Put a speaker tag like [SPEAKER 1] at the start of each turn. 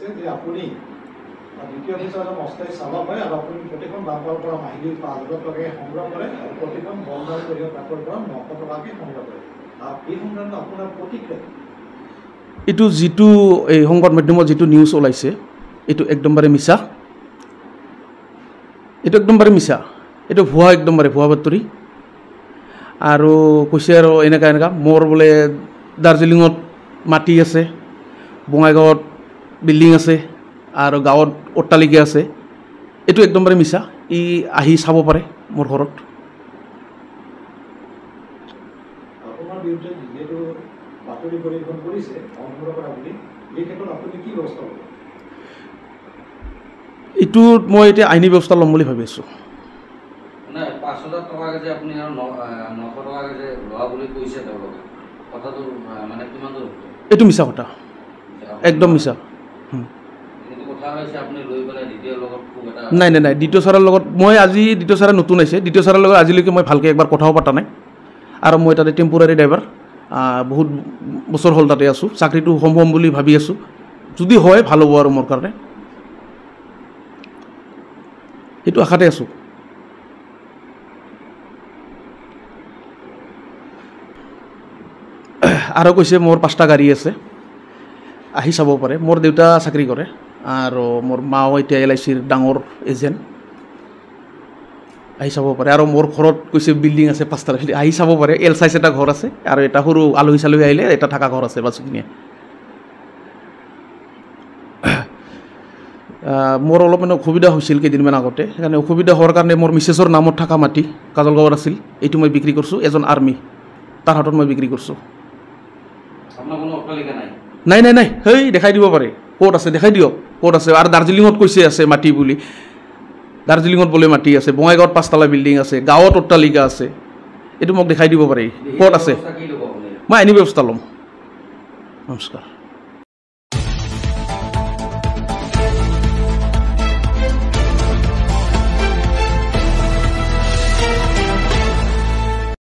[SPEAKER 1] যে আপুনি দ্বিতীয় অফিচাৰ অস্থায়ী চালক হয় আৰু আপুনি প্ৰতিখন বাংকৰ পৰা মাহিলী 5,000 টকাকৈ সংগ্ৰহ কৰে আৰু প্ৰতিখন বন্ধন কৰি বাকৰ পৰা 900 টকাকৈ সংগ্ৰহ কৰে। আৰু এই সংক্ৰান্ত আপোনাৰ প্ৰতিক্ৰিয়া
[SPEAKER 2] এইটো যিটো এই সংবাদ মাধ্যমত যিটো নিউজ ওলাইছে এইটো একদমবাৰে মিছা। এইটো একদমবাৰে মিছা, এইটো ভুৱা, একদমবাৰে ভুৱা বাতৰি। আৰু কৈছে আৰু এনেকা মোৰ বোলে দাৰ্জিলিঙত মাটি আছে, বঙাইগাঁৱত বিল্ডিং আছে আৰু গাঁৱত অট্টালিকা আছে। এইটো একদমবাৰে মিছা। ই আহি চাব পাৰে মোৰ ঘৰত।
[SPEAKER 1] আপোনাৰ বিৰুদ্ধে যিহেতু বাতৰি পৰিৱেশন কৰিছে সংগ্ৰহ কৰা বুলি, এই ক্ষেত্ৰত আপুনি কি ব্যৱস্থা ল'ব?
[SPEAKER 2] এইটোত মই এতিয়া আইনী ব্যৱস্থা ল'ম বুলি ভাবি আছোঁ।
[SPEAKER 3] নাই 5,000 টকাকৈ যে আপুনি আৰু 900 টকাকৈ যে লোৱা বুলি কৈছে তেওঁলোকে, কথাটো মানে কিমান দূৰ?
[SPEAKER 2] এইটো মিছা কথা, একদম মিছা। নাই নাই নাই, দ্বিতীয় ছাৰৰ লগত মই আজি দ্বিতীয় ছাৰে নতুন আহিছে, দ্বিতীয় ছাৰৰ লগত আজিলৈকে মই ভালকৈ একবাৰ কথাও পতা নাই। আৰু মই তাতে টেম্পৰাৰী ড্ৰাইভাৰ, বহুত বছৰ হ'ল তাতে আছোঁ, চাকৰিটো হ'ম বুলি ভাবি আছোঁ। যদি হয় ভাল হ'ব আৰু মোৰ কাৰণে, সেইটো আশাতে আছোঁ। আৰু কৈছে মোৰ 5টা গাড়ী আছে, আহি চাব পাৰে। মোৰ দেউতা চাকৰি কৰে আৰু মোৰ মাও এতিয়া LICৰ ডাঙৰ এজেণ্ট, আহি চাব পাৰে। আৰু মোৰ ঘৰত কৈছে বিল্ডিং আছে 5টা, আহি চাব পাৰে। এল চাইজ এটা ঘৰ আছে আৰু এটা সৰু আলহী চালহী আহিলে এটা থকা ঘৰ আছে, বাছ এইখিনিয়ে। মোৰ অলপ মানে অসুবিধা হৈছিল কেইদিনমান আগতে, সেইকাৰণে অসুবিধা হোৱাৰ কাৰণে মোৰ মিছেছৰ নামত থকা মাটি কাজলগাঁৱত আছিল, এইটো মই বিক্ৰী কৰিছোঁ। এজন আৰ্মি, তাৰ হাতত মই বিক্ৰী কৰিছোঁ। নাই নাই নাই, সেই দেখাই দিব পাৰে ক'ত আছে, দেখাই দিয়ক ক'ত আছে। আৰু দাৰ্জিলিঙত কৈছে আছে মাটি বুলি, দাৰ্জিলিঙত বোলে মাটি আছে, বঙাইগাঁৱত 5 বিল্ডিং আছে, গাঁৱত অট্টালিকা আছে। এইটো মোক দেখাই দিব পাৰে ক'ত আছে। মই আইনী ব্যৱস্থা ল'ম। নমস্কাৰ।